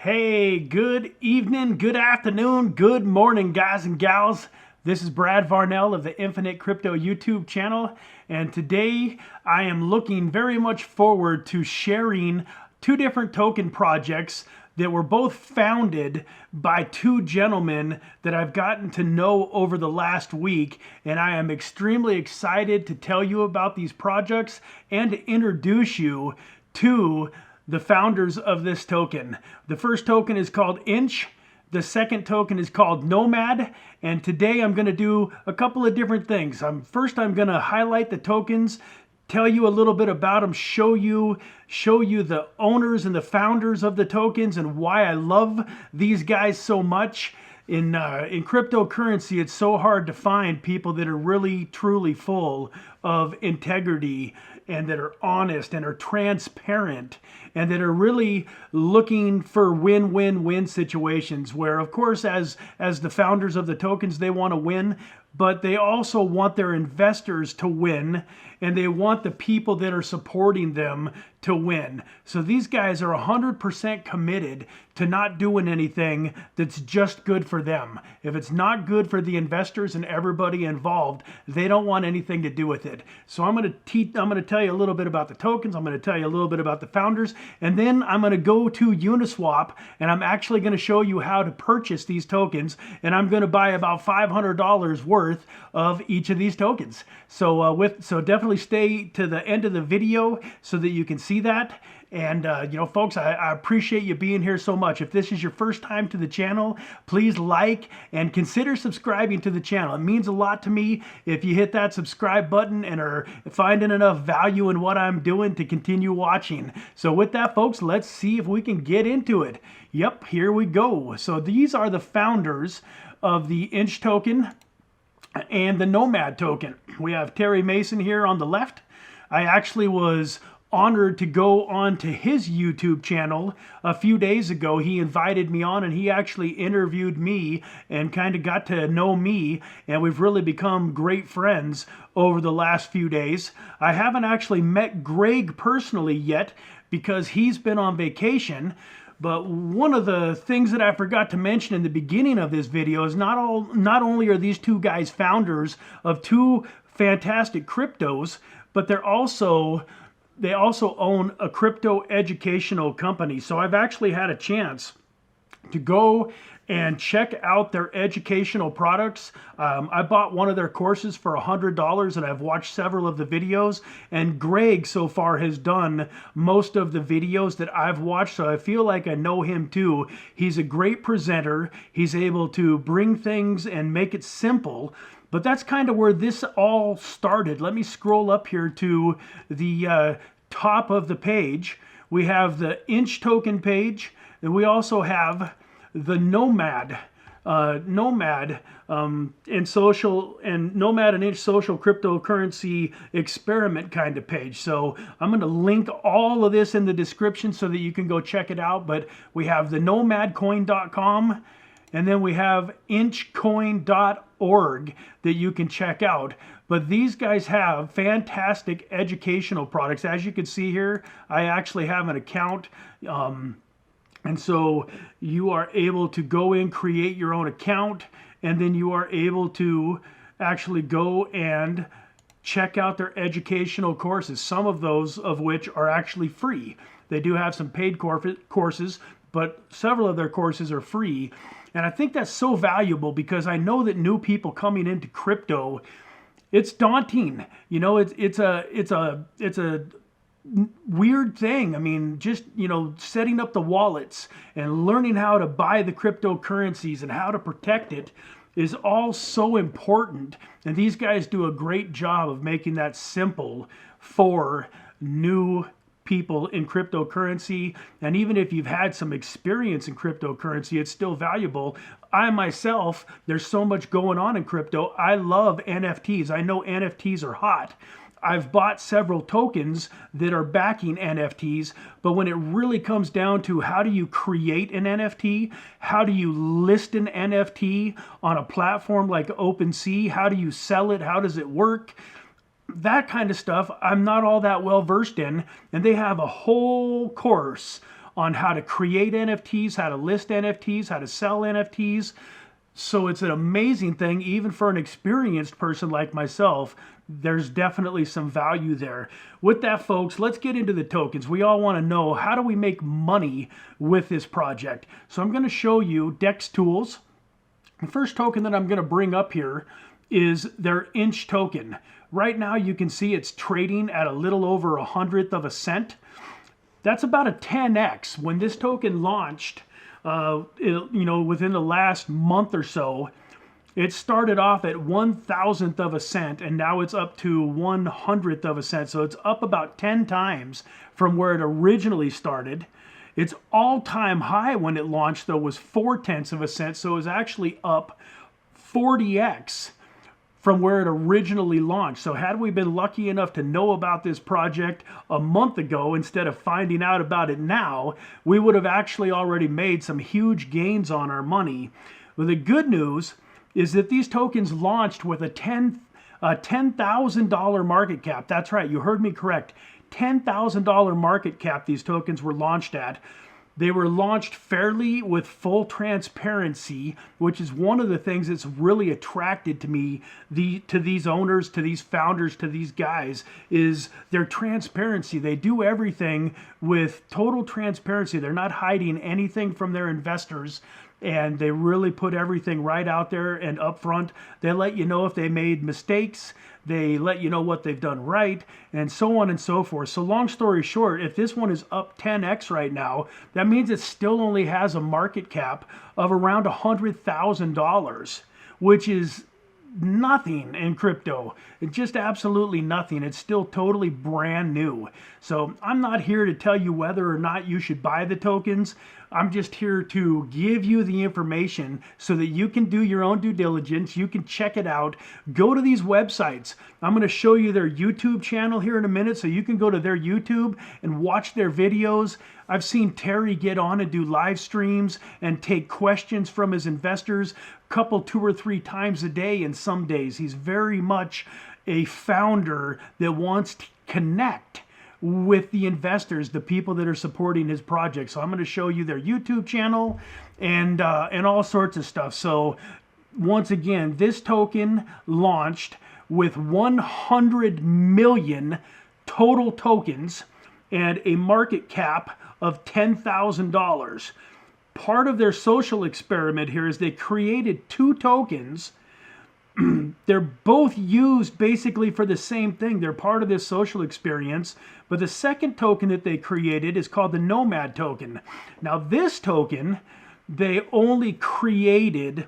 Hey, good evening, good afternoon, good morning, guys and gals. This is Brad Varnell of the Infinite Crypto YouTube channel, and today I am looking very much forward to sharing two different token projects that were both founded by two gentlemen that I've gotten to know over the last week, and I am extremely excited to tell you about these projects and to introduce you to the founders of this token. The first token is called INCH. The second token is called Nomad, and today I'm going to do a couple of different things. First, I'm going to highlight the tokens, tell you a little bit about them, show you the owners and the founders of the tokens and why I love these guys so much. In cryptocurrency, it's so hard to find people that are really truly full of integrity and that are honest and are transparent and that are really looking for win-win-win situations where, of course, as the founders of the tokens, they want to win, but they also want their investors to win, and they want the people that are supporting them to win. So these guys are 100% committed to not doing anything that's just good for them. If it's not good for the investors and everybody involved, they don't want anything to do with it. So I'm going to tell you a little bit about the tokens. I'm going to tell you a little bit about the founders, and then I'm going to go to Uniswap, and I'm actually going to show you how to purchase these tokens, and I'm going to buy about $500 worth of each of these tokens. So definitely stay to the end of the video so that you can see that. And folks, I appreciate you being here so much. If this is your first time to the channel, please like and consider subscribing to the channel. It means a lot to me if you hit that subscribe button and are finding enough value in what I'm doing to continue watching. So with that, folks, let's see if we can get into it. Yep, here we go. So these are the founders of the INCH token and the Nomad token. We have Terry Mason here on the left. I actually was honored to go on to his YouTube channel a few days ago. He invited me on and he actually interviewed me and kind of got to know me, and we've really become great friends over the last few days. I haven't actually met Greg personally yet because he's been on vacation. But one of the things that I forgot to mention in the beginning of this video is not only are these two guys founders of two fantastic cryptos, but they also own a crypto educational company. So I've actually had a chance to go and check out their educational products. I bought one of their courses for $100 and I've watched several of the videos, and Greg so far has done most of the videos that I've watched, so I feel like I know him too. He's a great presenter. He's able to bring things and make it simple. But that's kind of where this all started. Let me scroll up here to the top of the page. We have the INCH token page, and we also have the Nomad and Nomad and INCH social cryptocurrency experiment kind of page. So I'm going to link all of this in the description so that you can go check it out. But we have the nomadcoin.com, and then we have inchcoin.org that you can check out. But these guys have fantastic educational products. As you can see here, I actually have an account. And so you are able to go in, create your own account, and then you are able to actually go and check out their educational courses, some of those of which are actually free. They do have some paid courses, but several of their courses are free. And I think that's so valuable because I know that new people coming into crypto, it's daunting. You know, it's a weird thing. I mean, just, setting up the wallets and learning how to buy the cryptocurrencies and how to protect it is all so important. And these guys do a great job of making that simple for new people in cryptocurrency. And even if you've had some experience in cryptocurrency, it's still valuable. I myself, there's so much going on in crypto. I love NFTs. I know NFTs are hot. I've bought several tokens that are backing NFTs, but when it really comes down to how do you create an NFT, how do you list an NFT on a platform like OpenSea, how do you sell it, how does it work, that kind of stuff I'm not all that well versed in, and they have a whole course on how to create NFTs, how to list NFTs, how to sell NFTs. So it's an amazing thing, even for an experienced person like myself. There's definitely some value there. With that, folks, let's get into the tokens. We all want to know, how do we make money with this project? So I'm going to show you DEX tools. The first token that I'm going to bring up here is their INCH token. Right now you can see it's trading at a little over 1/100th of a cent. That's about a 10x. When this token launched, within the last month or so, it started off at 1,000th of a cent, and now it's up to 1/100th of a cent. So it's up about 10 times from where it originally started. Its all-time high when it launched, though, was 0.4 of a cent. So it was actually up 40x from where it originally launched. So had we been lucky enough to know about this project a month ago instead of finding out about it now, we would have actually already made some huge gains on our money. Well, the good news is that these tokens launched with a $10,000 market cap. That's right, you heard me correct. $10,000 market cap these tokens were launched at. They were launched fairly with full transparency, which is one of the things that's really attracted to me, to these owners, to these founders, to these guys, is their transparency. They do everything with total transparency. They're not hiding anything from their investors, and they really put everything right out there and up front. They let you know if they made mistakes. They let you know what they've done right, and so on and so forth. So long story short, if this one is up 10x right now, that means it still only has a market cap of around $100,000, which is nothing in crypto. It's just absolutely nothing. It's still totally brand new. So I'm not here to tell you whether or not you should buy the tokens. I'm just here to give you the information so that you can do your own due diligence. You can check it out. Go to these websites. I'm going to show you their YouTube channel here in a minute, so you can go to their YouTube and watch their videos. I've seen Terry get on and do live streams and take questions from his investors couple 2 or 3 times a day, and some days. He's very much a founder that wants to connect with the investors, the people that are supporting his project. So I'm going to show you their YouTube channel and all sorts of stuff. So once again, this token launched with 100 million total tokens and a market cap of $10,000. Part of their social experiment here is they created 2 tokens. They're both used basically for the same thing. They're part of this social experience. But the second token that they created is called the Nomad token. Now this token, they only created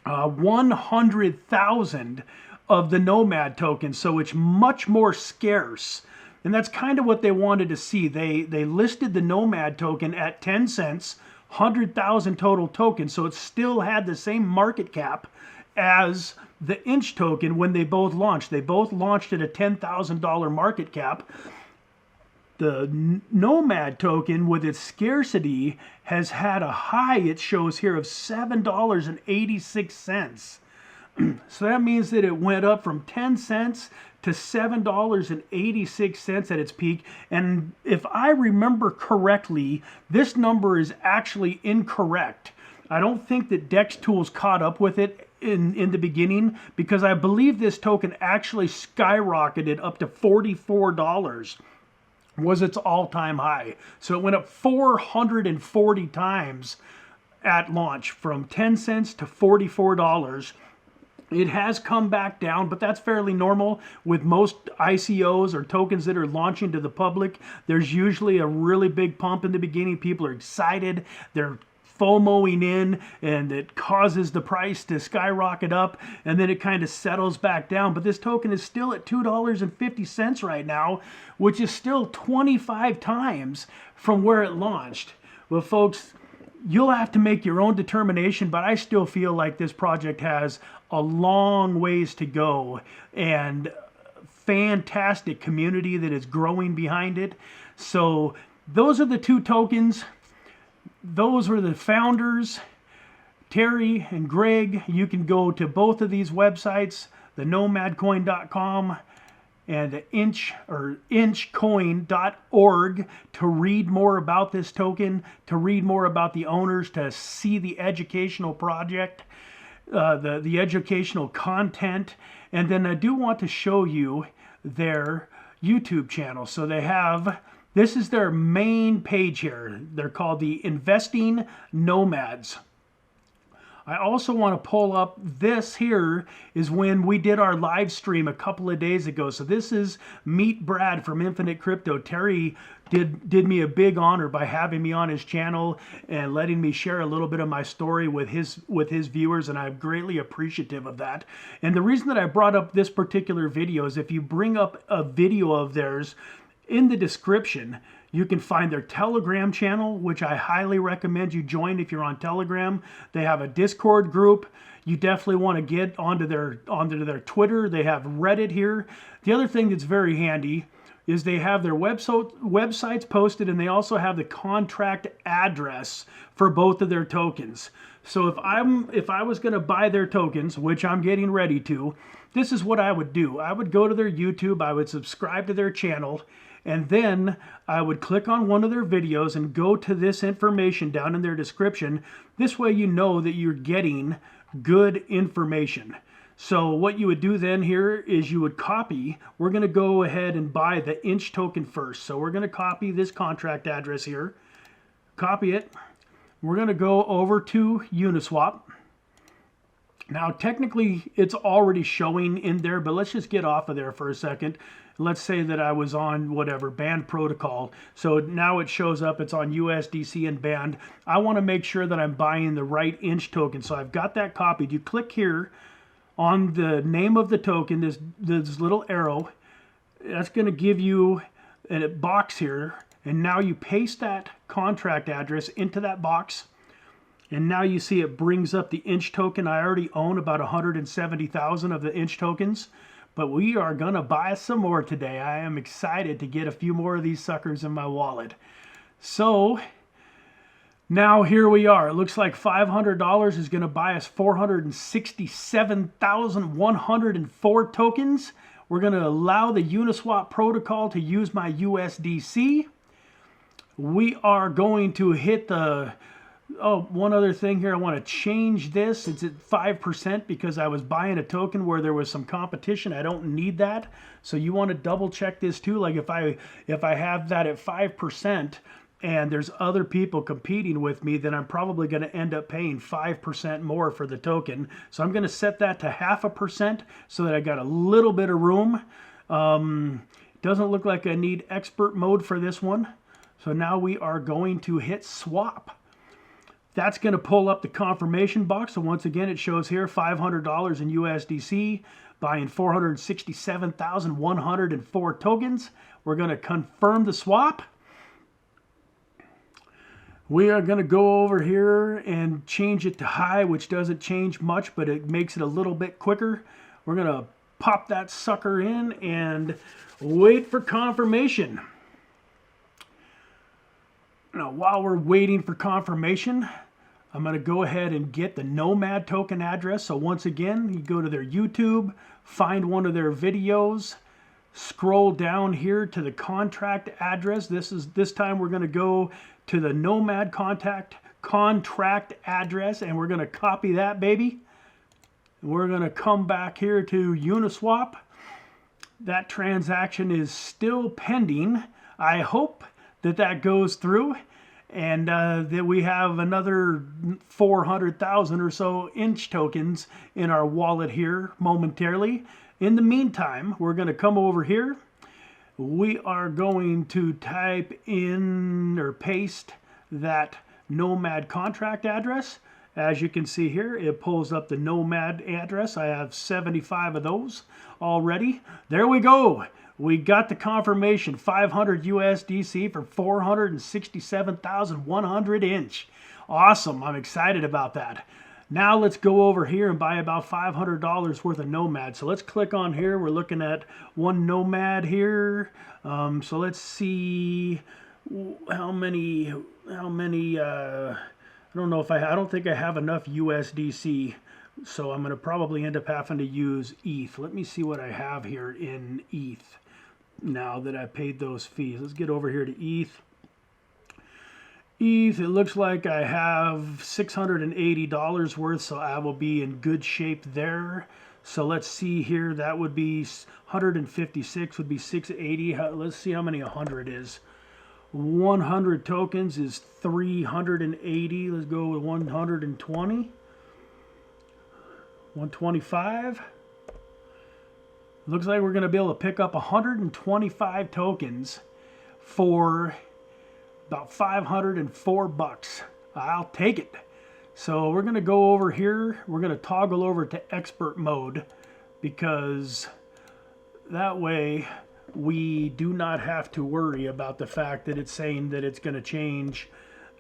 100,000 of the Nomad token. So it's much more scarce. And that's kind of what they wanted to see. They listed the Nomad token at 10 cents. 100,000 total tokens, so it still had the same market cap as the INCH token when they both launched. They both launched at a $10,000 market cap. The Nomad token, with its scarcity, has had a high, it shows here, of $7.86. So that means that it went up from 10 cents to $7.86 at its peak. And if I remember correctly, this number is actually incorrect. I don't think that DEX Tools caught up with it in the beginning, because I believe this token actually skyrocketed up to $44 was its all-time high. So it went up 440 times at launch, from 10 cents to $44. It has come back down, but that's fairly normal with most ICOs or tokens that are launching to the public. There's usually a really big pump in the beginning. People are excited. They're FOMOing in, and it causes the price to skyrocket up, and then it kind of settles back down. But this token is still at $2.50 right now, which is still 25 times from where it launched. Well, folks, you'll have to make your own determination, but I still feel like this project has a long ways to go, and fantastic community that is growing behind it. So those are the 2 tokens. Those were the founders, Terry and Greg. You can go to both of these websites, the nomadcoin.com and the inchcoin.org to read more about this token, to read more about the owners, to see the educational project, the educational content. And then I do want to show you their YouTube channel. So they have, this is their main page here. They're called the Investing Nomads. I also want to pull up, this here is when we did our live stream a couple of days ago. So this is Meet Brad from Infinite Crypto. Terry did me a big honor by having me on his channel and letting me share a little bit of my story with his viewers, and I'm greatly appreciative of that. And the reason that I brought up this particular video is if you bring up a video of theirs, in the description, you can find their Telegram channel, which I highly recommend you join if you're on Telegram. They have a Discord group. You definitely want to get onto their Twitter. They have Reddit here. The other thing that's very handy is they have their websites posted, and they also have the contract address for both of their tokens. So if I was going to buy their tokens, which I'm getting ready to, this is what I would do. I would go to their YouTube, I would subscribe to their channel, and then I would click on one of their videos and go to this information down in their description. This way you know that you're getting good information. So what you would do then here is you would copy. We're going to go ahead and buy the INCH token first. So we're going to copy this contract address here. Copy it. We're going to go over to Uniswap. Now technically it's already showing in there, but let's just get off of there for a second. Let's say that I was on whatever, banned protocol. So now it shows up, it's on USDC and banned. I want to make sure that I'm buying the right INCH token. So I've got that copied. You click here on the name of the token, this little arrow. That's going to give you a box here. And now you paste that contract address into that box. And now you see it brings up the INCH token. I already own about 170,000 of the INCH tokens. But we are going to buy some more today. I am excited to get a few more of these suckers in my wallet. So now here we are. It looks like $500 is going to buy us 467,104 tokens. We're going to allow the Uniswap protocol to use my USDC. We are going to hit the... Oh, one other thing here, I want to change this. It's at 5% because I was buying a token where there was some competition. I don't need that. So you want to double check this too. Like if I have that at 5% and there's other people competing with me, then I'm probably going to end up paying 5% more for the token. So I'm going to set that to 0.5% so that I got a little bit of room. Doesn't look like I need expert mode for this one. So now we are going to hit swap. That's going to pull up the confirmation box. So once again, it shows here $500 in USDC, buying 467,104 tokens. We're going to confirm the swap. We are going to go over here and change it to high, which doesn't change much, but it makes it a little bit quicker. We're going to pop that sucker in and wait for confirmation. Now, while we're waiting for confirmation, I'm going to go ahead and get the Nomad token address. So once again, you go to their YouTube, find one of their videos, scroll down here to the contract address. This time we're going to go to the Nomad contract address, and we're going to copy that baby. We're going to come back here to Uniswap. That transaction is still pending. I hope that goes through and that we have another 400,000 or so INCH tokens in our wallet here momentarily. In the meantime, we're going to come over here. We are going to type in or paste that Nomad contract address. As you can see here, it pulls up the Nomad address. I have 75 of those already. There we go. We got the confirmation, 500 USDC for 467,100 INCH. Awesome, I'm excited about that. Now let's go over here and buy about $500 worth of Nomad. So let's click on here. We're looking at one Nomad here. So let's see how many, I don't know if I don't think I have enough USDC So I'm going to probably end up having to use ETH. Let me see what I have here in ETH now that I paid those fees. Let's get over here to ETH. ETH, it looks like I have $680 worth, so I will be in good shape there. So let's see here, that would be 156 would be 680. Let's see how many 100 is. 100 tokens is 380. Let's go with 120. 125. Looks like we're going to be able to pick up 125 tokens for about 504 bucks. I'll take it. So we're going to go over here. We're going to toggle over to expert mode because that way we do not have to worry about the fact that it's saying that it's going to change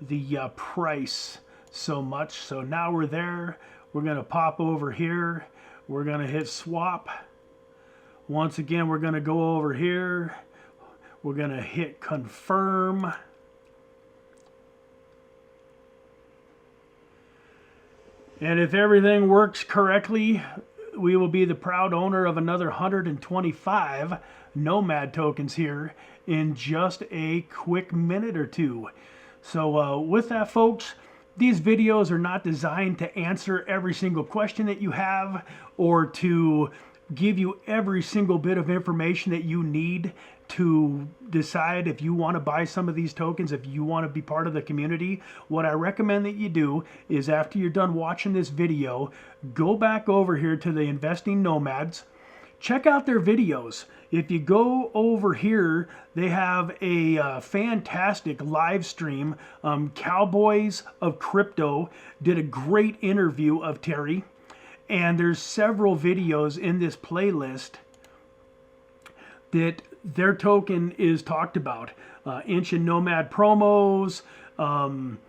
the price so much. So now we're there. We're going to pop over here. We're going to hit swap. Once again, we're going to go over here. We're going to hit confirm. And if everything works correctly, we will be the proud owner of another 125 Nomad tokens here in just a quick minute or two. So with that, folks, these videos are not designed to answer every single question that you have or to give you every single bit of information that you need to decide if you want to buy some of these tokens, if you want to be part of the community. What I recommend that you do is after you're done watching this video, go back over here to the Investing Nomads, check out their videos. If you go over here, they have a fantastic live stream. Cowboys of Crypto did a great interview of Terry. And there's several videos in this playlist that their token is talked about. INCH and Nomad promos. In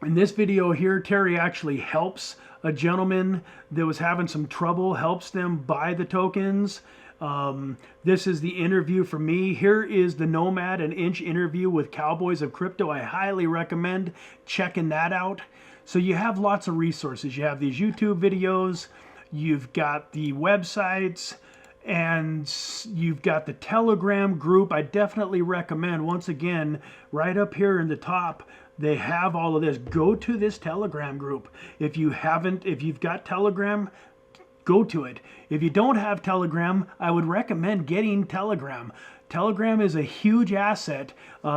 this video here, Terry actually helps a gentleman that was having some trouble, helps them buy the tokens. This is the interview for me. Here is the Nomad and INCH interview with Cowboys of Crypto. I highly recommend checking that out. So you have lots of resources. You have these YouTube videos, you've got the websites, and you've got the Telegram group. I definitely recommend, once again, right up here in the top, they have all of this. Go to this Telegram group. If you've got Telegram, go to it. If you don't have Telegram, I would recommend getting Telegram. Telegram is a huge asset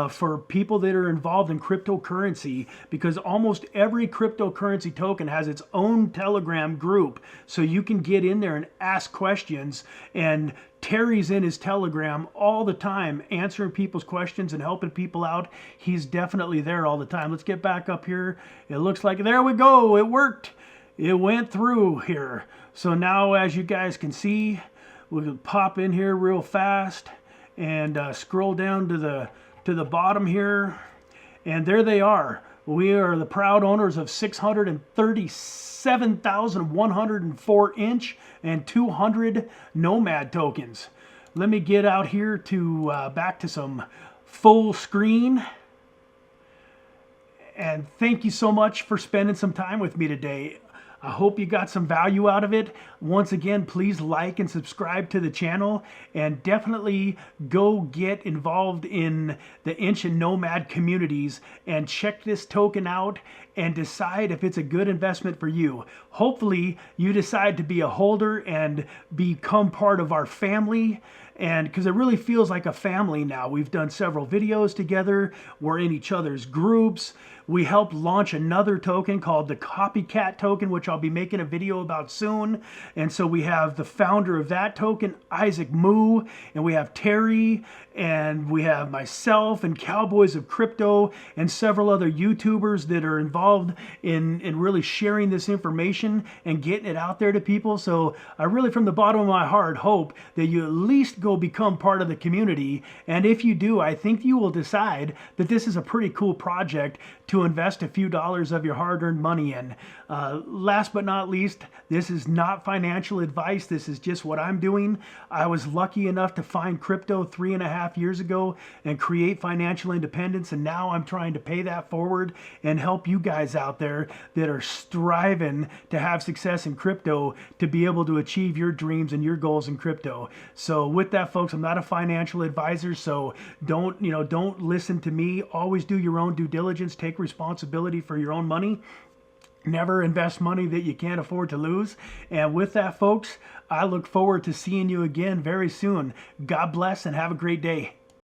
for people that are involved in cryptocurrency because almost every cryptocurrency token has its own Telegram group. So you can get in there and ask questions, and Terry's in his Telegram all the time answering people's questions and helping people out. He's definitely there all the time. Let's get back up here. It looks like, there we go, it worked. It went through here. So now, as you guys can see, we'll pop in here real fast and scroll down to the bottom here, and there they are. We are the proud owners of 637,104 INCH and 200 Nomad tokens. Let me get out here to back to some full screen. And thank you so much for spending some time with me today. I hope you got some value out of it. Once again, please like and subscribe to the channel, and definitely go get involved in the INCH and Nomad communities and check this token out and decide if it's a good investment for you. Hopefully you decide to be a holder and become part of our family, and because it really feels like a family now. We've done several videos together. We're in each other's groups. We helped launch another token called the Copycat token, which I'll be making a video about soon. And so we have the founder of that token, Isaac Moo, and we have Terry, and we have myself and Cowboys of Crypto and several other YouTubers that are involved in really sharing this information and getting it out there to people. So I really, from the bottom of my heart, hope that you at least go become part of the community. And if you do, I think you will decide that this is a pretty cool project to invest a few dollars of your hard-earned money in. Last but not least, this is not financial advice. This is just what I'm doing. I was lucky enough to find crypto 3.5 years ago and create financial independence, and now I'm trying to pay that forward and help you guys out there that are striving to have success in crypto to be able to achieve your dreams and your goals in crypto. So with that, folks, I'm not a financial advisor, so don't listen to me. Always do your own due diligence. Take responsibility for your own money. Never invest money that you can't afford to lose. And with that, folks, I look forward to seeing you again very soon. God bless and have a great day.